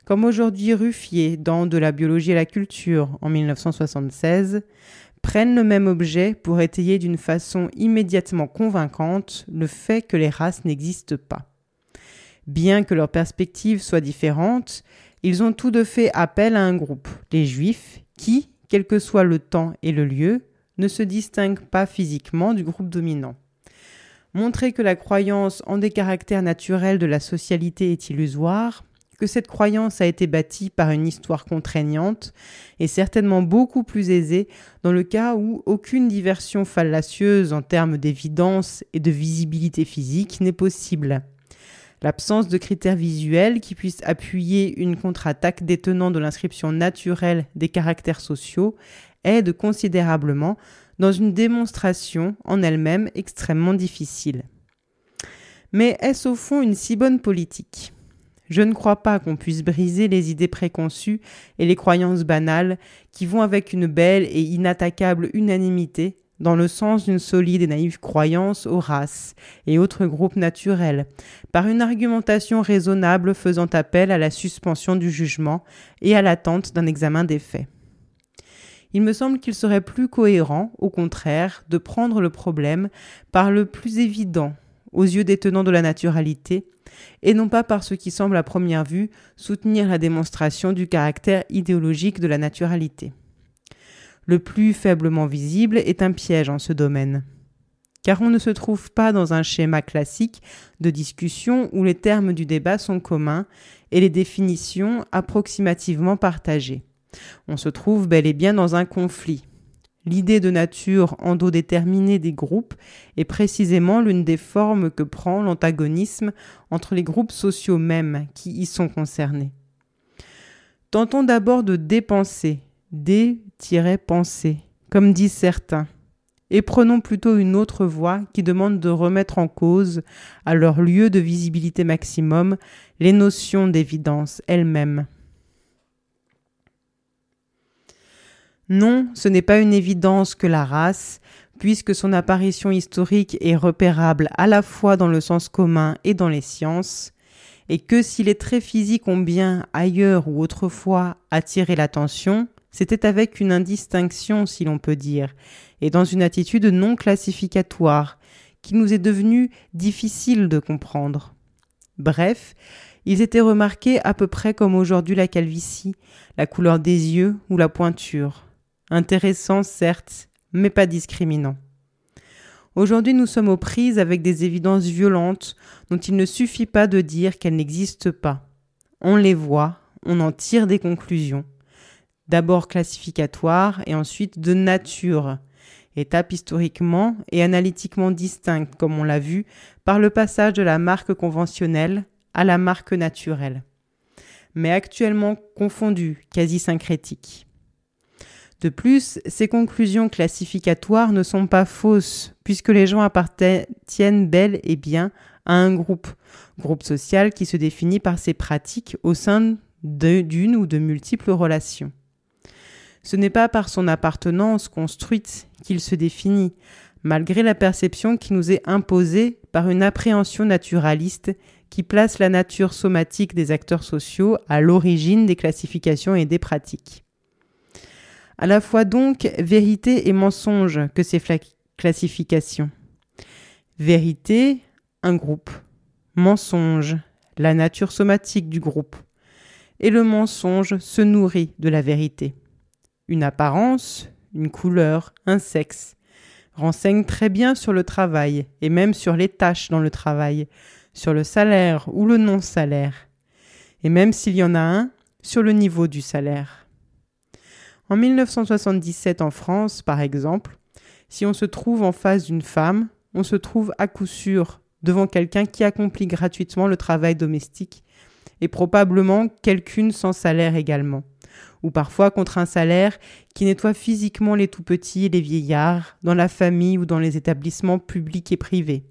comme aujourd'hui Ruffier dans De la biologie et la culture en 1976, prennent le même objet pour étayer d'une façon immédiatement convaincante le fait que les races n'existent pas. Bien que leurs perspectives soient différentes, ils ont tous deux fait appel à un groupe, les Juifs, qui, quel que soit le temps et le lieu, ne se distinguent pas physiquement du groupe dominant. Montrer que la croyance en des caractères naturels de la socialité est illusoire, que cette croyance a été bâtie par une histoire contraignante, est certainement beaucoup plus aisé dans le cas où aucune diversion fallacieuse en termes d'évidence et de visibilité physique n'est possible. L'absence de critères visuels qui puissent appuyer une contre-attaque détenant de l'inscription naturelle des caractères sociaux aide considérablement dans une démonstration en elle-même extrêmement difficile. Mais est-ce au fond une si bonne politique ? Je ne crois pas qu'on puisse briser les idées préconçues et les croyances banales qui vont avec une belle et inattaquable unanimité dans le sens d'une solide et naïve croyance aux races et autres groupes naturels, par une argumentation raisonnable faisant appel à la suspension du jugement et à l'attente d'un examen des faits. Il me semble qu'il serait plus cohérent, au contraire, de prendre le problème par le plus évident aux yeux des tenants de la naturalité, et non pas par ce qui semble à première vue soutenir la démonstration du caractère idéologique de la naturalité. Le plus faiblement visible est un piège en ce domaine, car on ne se trouve pas dans un schéma classique de discussion où les termes du débat sont communs et les définitions approximativement partagées. On se trouve bel et bien dans un conflit. L'idée de nature endodéterminée des groupes est précisément l'une des formes que prend l'antagonisme entre les groupes sociaux mêmes qui y sont concernés. Tentons d'abord de dépenser, dé-penser, comme disent certains, et prenons plutôt une autre voie qui demande de remettre en cause, à leur lieu de visibilité maximum, les notions d'évidence elles-mêmes. Non, ce n'est pas une évidence que la race, puisque son apparition historique est repérable à la fois dans le sens commun et dans les sciences, et que si les traits physiques ont bien, ailleurs ou autrefois, attiré l'attention, c'était avec une indistinction, si l'on peut dire, et dans une attitude non classificatoire, qui nous est devenue difficile de comprendre. Bref, ils étaient remarqués à peu près comme aujourd'hui la calvitie, la couleur des yeux ou la pointure. Intéressant, certes, mais pas discriminant. Aujourd'hui, nous sommes aux prises avec des évidences violentes dont il ne suffit pas de dire qu'elles n'existent pas. On les voit, on en tire des conclusions. d'abord classificatoire et ensuite de nature, étape historiquement et analytiquement distincte, comme on l'a vu, par le passage de la marque conventionnelle à la marque naturelle, mais actuellement confondue, quasi syncrétique. De plus, ces conclusions classificatoires ne sont pas fausses, puisque les gens appartiennent bel et bien à un groupe social qui se définit par ses pratiques au sein d'une ou de multiples relations. Ce n'est pas par son appartenance construite qu'il se définit, malgré la perception qui nous est imposée par une appréhension naturaliste qui place la nature somatique des acteurs sociaux à l'origine des classifications et des pratiques. À la fois donc vérité et mensonge que ces classifications. Vérité, un groupe. Mensonge, la nature somatique du groupe. Et le mensonge se nourrit de la vérité. Une apparence, une couleur, un sexe renseignent très bien sur le travail et même sur les tâches dans le travail, sur le salaire ou le non-salaire. Et même s'il y en a un, sur le niveau du salaire. En 1977 en France, par exemple, si on se trouve en face d'une femme, on se trouve à coup sûr devant quelqu'un qui accomplit gratuitement le travail domestique et probablement quelqu'une sans salaire également, ou parfois contre un salaire qui nettoie physiquement les tout-petits et les vieillards dans la famille ou dans les établissements publics et privés.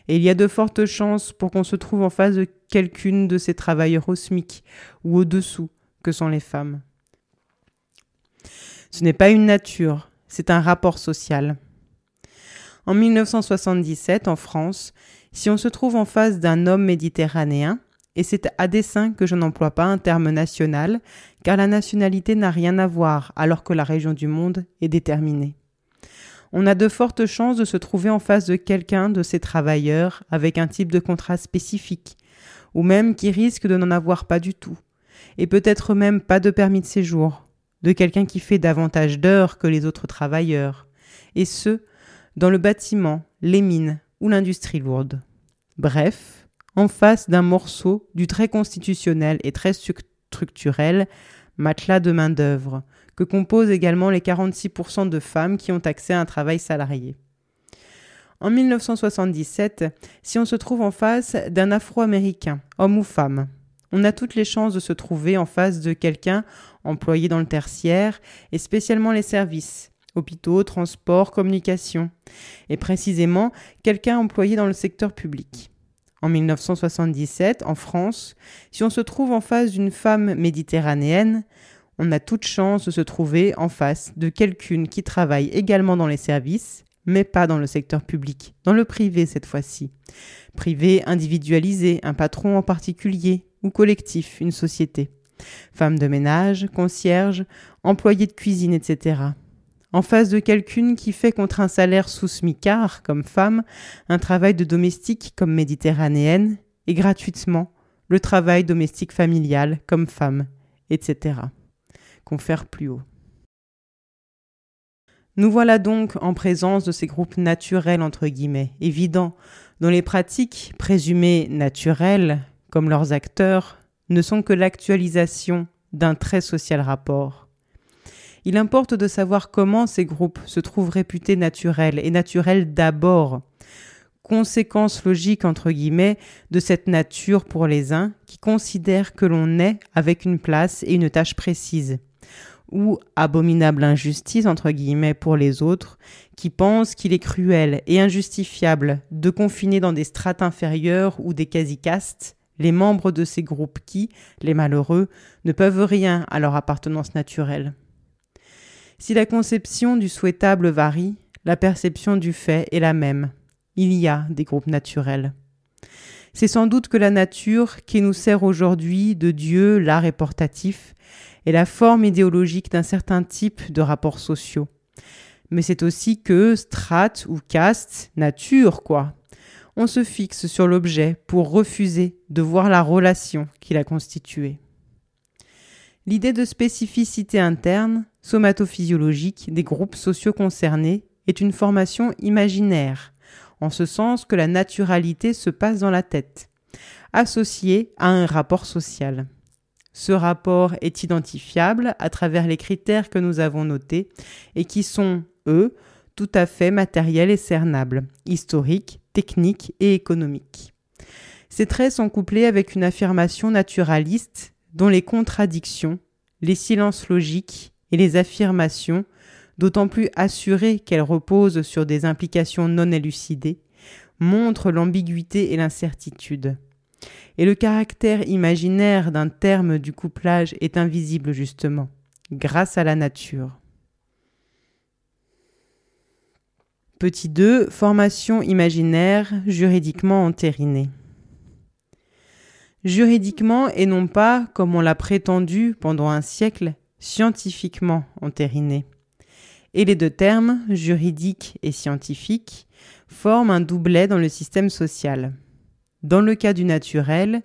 Et il y a de fortes chances pour qu'on se trouve en face de quelqu'une de ces travailleurs au SMIC ou au-dessous que sont les femmes. Ce n'est pas une nature, c'est un rapport social. En 1977, en France, si on se trouve en face d'un homme méditerranéen, et c'est à dessein que je n'emploie pas un terme national, car la nationalité n'a rien à voir alors que la région du monde est déterminée. On a de fortes chances de se trouver en face de quelqu'un de ces travailleurs avec un type de contrat spécifique, ou même qui risque de n'en avoir pas du tout, et peut-être même pas de permis de séjour, de quelqu'un qui fait davantage d'heures que les autres travailleurs, et ce, dans le bâtiment, les mines ou l'industrie lourde. Bref, en face d'un morceau du très constitutionnel et très structurel matelas de main-d'œuvre, que composent également les 46% de femmes qui ont accès à un travail salarié. En 1977, si on se trouve en face d'un Afro-Américain, homme ou femme, on a toutes les chances de se trouver en face de quelqu'un employé dans le tertiaire et spécialement les services, hôpitaux, transports, communications, et précisément quelqu'un employé dans le secteur public. En 1977, en France, si on se trouve en face d'une femme méditerranéenne, on a toute chance de se trouver en face de quelqu'une qui travaille également dans les services, mais pas dans le secteur public, dans le privé cette fois-ci. Privé individualisé, un patron en particulier, ou collectif, une société. Femme de ménage, concierge, employé de cuisine, etc. En face de quelqu'une qui fait contre un salaire sous smicard, comme femme, un travail de domestique comme méditerranéenne, et gratuitement, le travail domestique familial comme femme, etc. Confère plus haut. Nous voilà donc en présence de ces groupes naturels entre guillemets, évidents, dont les pratiques présumées naturelles, comme leurs acteurs, ne sont que l'actualisation d'un très social rapport. Il importe de savoir comment ces groupes se trouvent réputés naturels, et naturels d'abord, conséquence logique entre guillemets de cette nature pour les uns qui considèrent que l'on est avec une place et une tâche précise, ou abominable injustice entre guillemets pour les autres qui pensent qu'il est cruel et injustifiable de confiner dans des strates inférieures ou des quasi-castes les membres de ces groupes qui, les malheureux, ne peuvent rien à leur appartenance naturelle. Si la conception du souhaitable varie, la perception du fait est la même. Il y a des groupes naturels. C'est sans doute que la nature qui nous sert aujourd'hui de Dieu, l'art est portatif, est la forme idéologique d'un certain type de rapports sociaux. Mais c'est aussi que strates ou castes, nature quoi, on se fixe sur l'objet pour refuser de voir la relation qui l'a constitué. L'idée de spécificité interne, somatophysiologique des groupes sociaux concernés est une formation imaginaire, en ce sens que la naturalité se passe dans la tête, associée à un rapport social. Ce rapport est identifiable à travers les critères que nous avons notés et qui sont, eux, tout à fait matériels et cernables, historiques, techniques et économiques. Ces traits sont couplés avec une affirmation naturaliste dont les contradictions, les silences logiques et les affirmations, d'autant plus assurées qu'elles reposent sur des implications non élucidées, montrent l'ambiguïté et l'incertitude. Et le caractère imaginaire d'un terme du couplage est invisible justement, grâce à la nature. Petit 2, formation imaginaire juridiquement entérinée. Juridiquement et non pas, comme on l'a prétendu pendant un siècle, scientifiquement entérinée. Et les deux termes, juridique et scientifique, forment un doublet dans le système social. Dans le cas du naturel,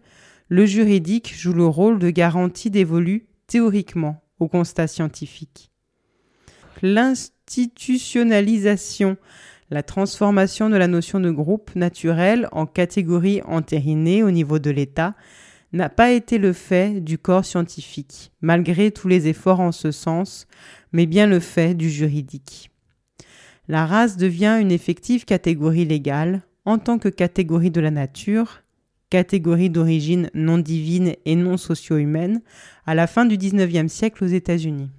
le juridique joue le rôle de garantie dévolue théoriquement au constat scientifique. L'institutionnalisation, la transformation de la notion de groupe naturel en catégorie entérinée au niveau de l'État, n'a pas été le fait du corps scientifique, malgré tous les efforts en ce sens, mais bien le fait du juridique. La race devient une effective catégorie légale en tant que catégorie de la nature, catégorie d'origine non divine et non socio-humaine, à la fin du XIXe siècle aux États-Unis.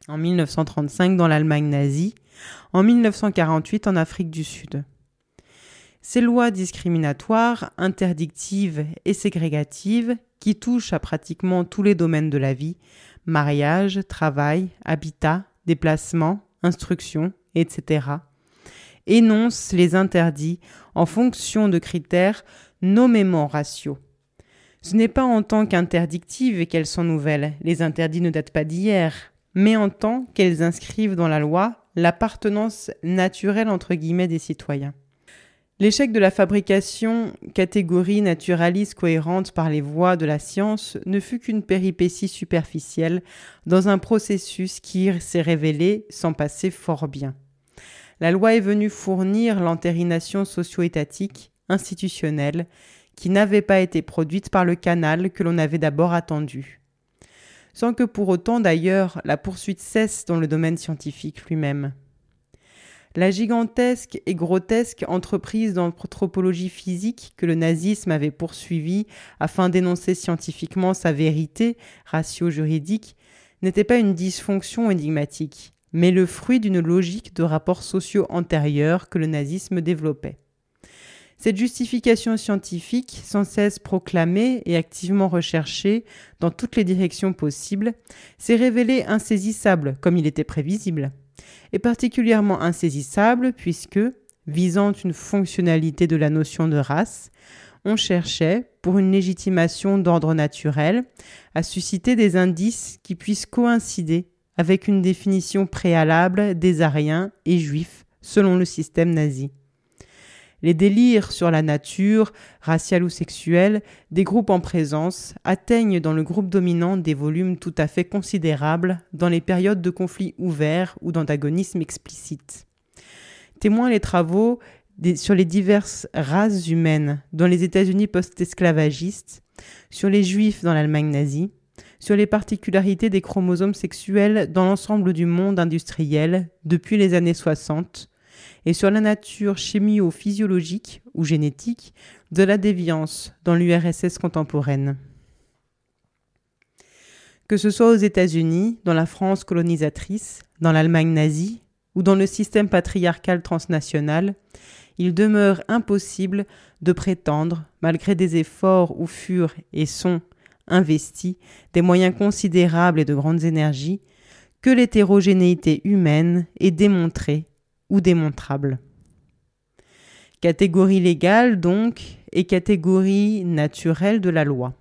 En 1935 dans l'Allemagne nazie, en 1948 en Afrique du Sud. Ces lois discriminatoires, interdictives et ségrégatives, qui touchent à pratiquement tous les domaines de la vie, mariage, travail, habitat, déplacement, instruction, etc., énoncent les interdits en fonction de critères nommément raciaux. Ce n'est pas en tant qu'interdictives qu'elles sont nouvelles, les interdits ne datent pas d'hier, mais en tant qu'elles inscrivent dans la loi l'appartenance naturelle entre guillemets des citoyens. L'échec de la fabrication catégorie naturaliste cohérente par les voies de la science ne fut qu'une péripétie superficielle dans un processus qui s'est révélé s'en passer fort bien. La loi est venue fournir l'entérination socio-étatique, institutionnelle, qui n'avait pas été produite par le canal que l'on avait d'abord attendu. Sans que pour autant d'ailleurs la poursuite cesse dans le domaine scientifique lui-même. La gigantesque et grotesque entreprise d'anthropologie physique que le nazisme avait poursuivie afin d'énoncer scientifiquement sa vérité ratio-juridique n'était pas une dysfonction énigmatique, mais le fruit d'une logique de rapports sociaux antérieurs que le nazisme développait. Cette justification scientifique, sans cesse proclamée et activement recherchée dans toutes les directions possibles, s'est révélée insaisissable comme il était prévisible. Et particulièrement insaisissable puisque, visant une fonctionnalité de la notion de race, on cherchait, pour une légitimation d'ordre naturel, à susciter des indices qui puissent coïncider avec une définition préalable des Aryens et Juifs selon le système nazi. Les délires sur la nature, raciale ou sexuelle, des groupes en présence atteignent dans le groupe dominant des volumes tout à fait considérables dans les périodes de conflits ouverts ou d'antagonisme explicite. Témoins les travaux sur les diverses races humaines dans les États-Unis post-esclavagistes, sur les Juifs dans l'Allemagne nazie, sur les particularités des chromosomes sexuels dans l'ensemble du monde industriel depuis les années 60, et sur la nature chimio-physiologique ou génétique de la déviance dans l'URSS contemporaine. Que ce soit aux États-Unis, dans la France colonisatrice, dans l'Allemagne nazie ou dans le système patriarcal transnational, il demeure impossible de prétendre, malgré des efforts où furent et sont investis des moyens considérables et de grandes énergies, que l'hétérogénéité humaine est démontrée ou démontrable. Catégorie légale donc et catégorie naturelle de la loi.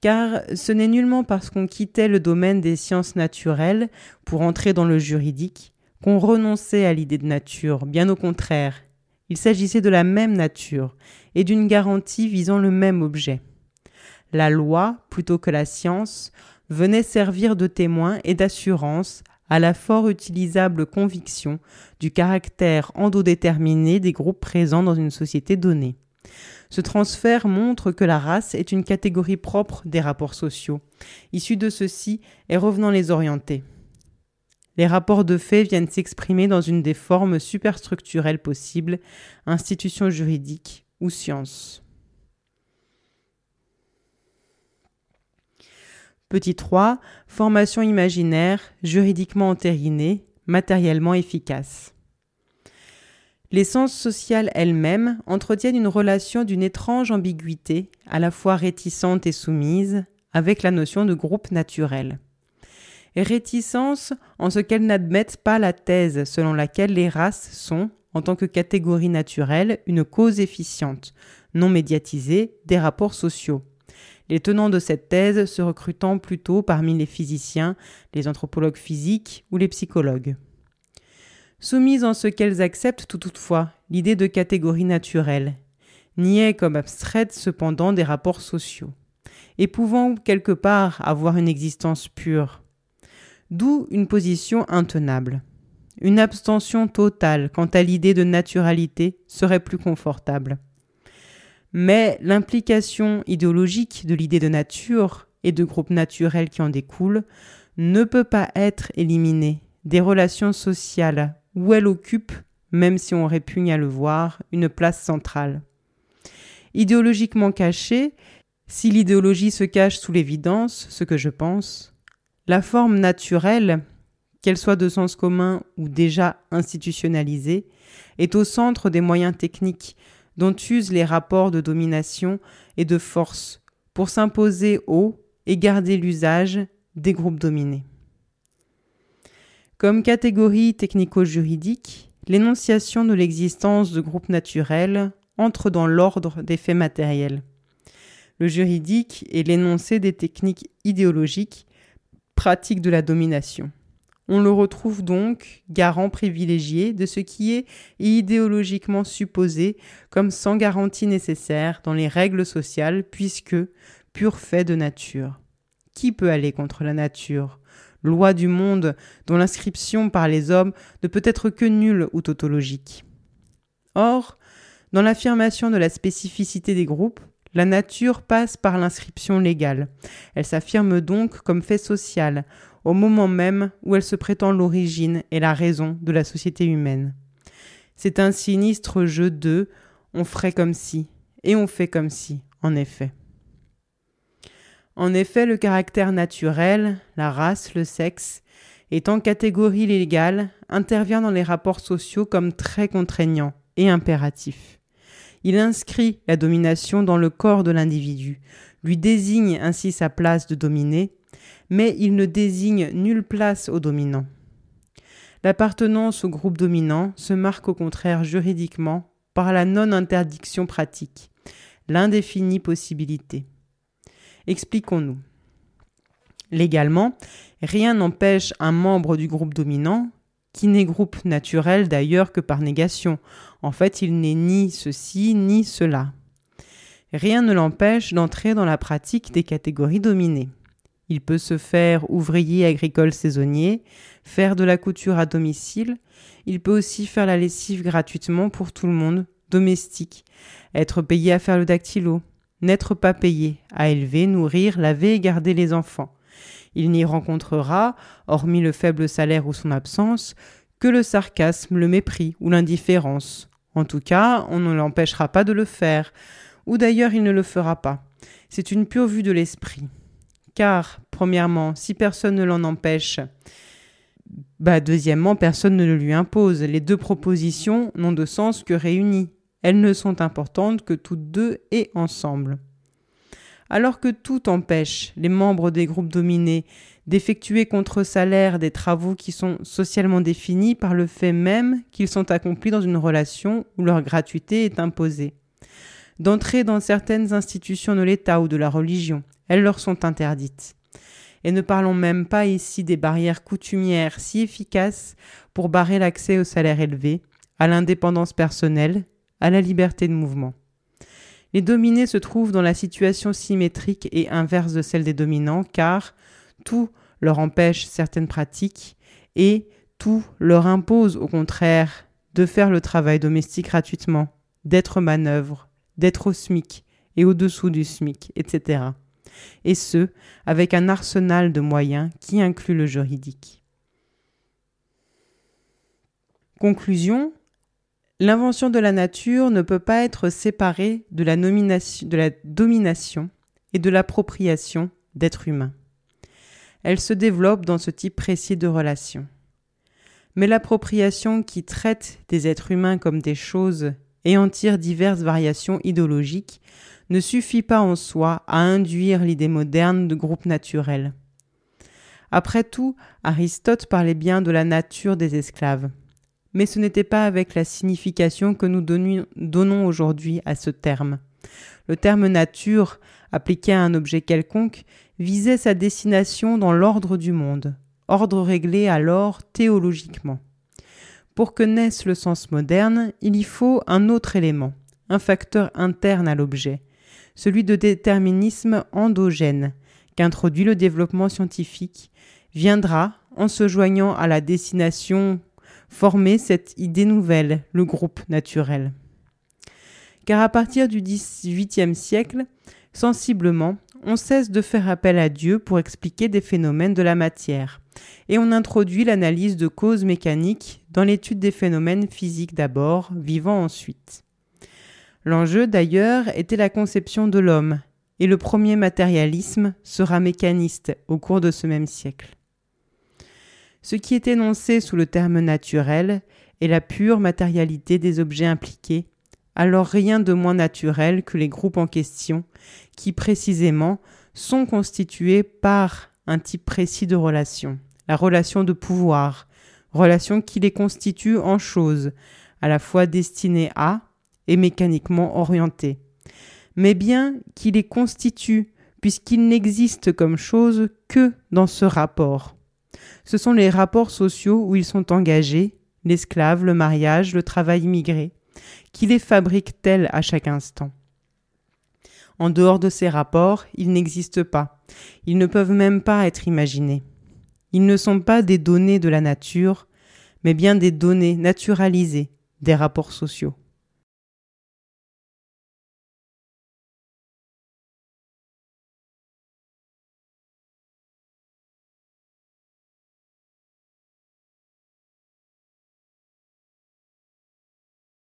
Car ce n'est nullement parce qu'on quittait le domaine des sciences naturelles pour entrer dans le juridique qu'on renonçait à l'idée de nature, bien au contraire. Il s'agissait de la même nature et d'une garantie visant le même objet. La loi, plutôt que la science, venait servir de témoin et d'assurance à la fort utilisable conviction du caractère endodéterminé des groupes présents dans une société donnée. Ce transfert montre que la race est une catégorie propre des rapports sociaux, issue de ceux-ci et revenant les orienter. Les rapports de fait viennent s'exprimer dans une des formes superstructurelles possibles, institution juridique ou science. Petit 3, formation imaginaire, juridiquement entérinée, matériellement efficace. Les sciences sociales elles-mêmes entretiennent une relation d'une étrange ambiguïté, à la fois réticente et soumise, avec la notion de groupe naturel. Réticence en ce qu'elles n'admettent pas la thèse selon laquelle les races sont, en tant que catégorie naturelle, une cause efficiente, non médiatisée, des rapports sociaux. Les tenants de cette thèse se recrutant plutôt parmi les physiciens, les anthropologues physiques ou les psychologues. Soumises en ce qu'elles acceptent toutefois l'idée de catégorie naturelle, niait comme abstraite cependant des rapports sociaux, et pouvant quelque part avoir une existence pure. D'où une position intenable. Une abstention totale quant à l'idée de naturalité serait plus confortable. Mais l'implication idéologique de l'idée de nature et de groupe naturel qui en découle ne peut pas être éliminée des relations sociales où elle occupe, même si on répugne à le voir, une place centrale. Idéologiquement cachée, si l'idéologie se cache sous l'évidence, ce que je pense, la forme naturelle, qu'elle soit de sens commun ou déjà institutionnalisée, est au centre des moyens techniques dont usent les rapports de domination et de force pour s'imposer aux et garder l'usage des groupes dominés. Comme catégorie technico-juridique, l'énonciation de l'existence de groupes naturels entre dans l'ordre des faits matériels. Le juridique est l'énoncé des techniques idéologiques, pratiques de la domination. On le retrouve donc garant privilégié de ce qui est idéologiquement supposé comme sans garantie nécessaire dans les règles sociales puisque pur fait de nature. Qui peut aller contre la nature ? Loi du monde dont l'inscription par les hommes ne peut être que nulle ou tautologique. Or, dans l'affirmation de la spécificité des groupes, la nature passe par l'inscription légale. Elle s'affirme donc comme fait social, au moment même où elle se prétend l'origine et la raison de la société humaine. C'est un sinistre jeu de « on ferait comme si » et « on fait comme si », en effet. En effet, le caractère naturel, la race, le sexe, étant catégorie légale, intervient dans les rapports sociaux comme très contraignant et impératif. Il inscrit la domination dans le corps de l'individu, lui désigne ainsi sa place de dominé, mais il ne désigne nulle place au dominant. L'appartenance au groupe dominant se marque au contraire juridiquement par la non-interdiction pratique, l'indéfinie possibilité. Expliquons-nous. Légalement, rien n'empêche un membre du groupe dominant, qui n'est groupe naturel d'ailleurs que par négation. En fait, il n'est ni ceci ni cela. Rien ne l'empêche d'entrer dans la pratique des catégories dominées. Il peut se faire ouvrier agricole saisonnier, faire de la couture à domicile. Il peut aussi faire la lessive gratuitement pour tout le monde, domestique, être payé à faire le dactylo, n'être pas payé à élever, nourrir, laver et garder les enfants. Il n'y rencontrera, hormis le faible salaire ou son absence, que le sarcasme, le mépris ou l'indifférence. En tout cas, on ne l'empêchera pas de le faire, ou d'ailleurs il ne le fera pas. C'est une pure vue de l'esprit. Car, premièrement, si personne ne l'en empêche, deuxièmement, personne ne le lui impose. Les deux propositions n'ont de sens que réunies. Elles ne sont importantes que toutes deux et ensemble. Alors que tout empêche les membres des groupes dominés d'effectuer contre salaire des travaux qui sont socialement définis par le fait même qu'ils sont accomplis dans une relation où leur gratuité est imposée. D'entrer dans certaines institutions de l'État ou de la religion, elles leur sont interdites. Et ne parlons même pas ici des barrières coutumières si efficaces pour barrer l'accès au salaire élevé, à l'indépendance personnelle, à la liberté de mouvement. Les dominés se trouvent dans la situation symétrique et inverse de celle des dominants car tout leur empêche certaines pratiques et tout leur impose au contraire de faire le travail domestique gratuitement, d'être manœuvre, d'être au SMIC et au-dessous du SMIC, etc. Et ce, avec un arsenal de moyens qui inclut le juridique. Conclusion, l'invention de la nature ne peut pas être séparée de la domination et de l'appropriation d'êtres humains. Elle se développe dans ce type précis de relation. Mais l'appropriation qui traite des êtres humains comme des choses et en tire diverses variations idéologiques ne suffit pas en soi à induire l'idée moderne de groupe naturel. Après tout, Aristote parlait bien de la nature des esclaves. Mais ce n'était pas avec la signification que nous donnons aujourd'hui à ce terme. Le terme nature, appliqué à un objet quelconque, visait sa destination dans l'ordre du monde, ordre réglé alors théologiquement. Pour que naisse le sens moderne, il y faut un autre élément, un facteur interne à l'objet, celui de déterminisme endogène, qu'introduit le développement scientifique, viendra, en se joignant à la destination, former cette idée nouvelle, le groupe naturel. Car à partir du XVIIIe siècle, sensiblement, on cesse de faire appel à Dieu pour expliquer des phénomènes de la matière, et on introduit l'analyse de causes mécaniques dans l'étude des phénomènes physiques d'abord, vivants ensuite. L'enjeu d'ailleurs était la conception de l'homme, et le premier matérialisme sera mécaniste au cours de ce même siècle. Ce qui est énoncé sous le terme naturel est la pure matérialité des objets impliqués, alors rien de moins naturel que les groupes en question, qui précisément sont constitués par un type précis de relation, la relation de pouvoir, relation qui les constitue en choses, à la fois destinées à et mécaniquement orientées, mais bien qui les constitue puisqu'ils n'existent comme choses que dans ce rapport. Ce sont les rapports sociaux où ils sont engagés, l'esclave, le mariage, le travail immigré, qui les fabriquent tels à chaque instant. En dehors de ces rapports, ils n'existent pas. Ils ne peuvent même pas être imaginés. Ils ne sont pas des données de la nature, mais bien des données naturalisées des rapports sociaux.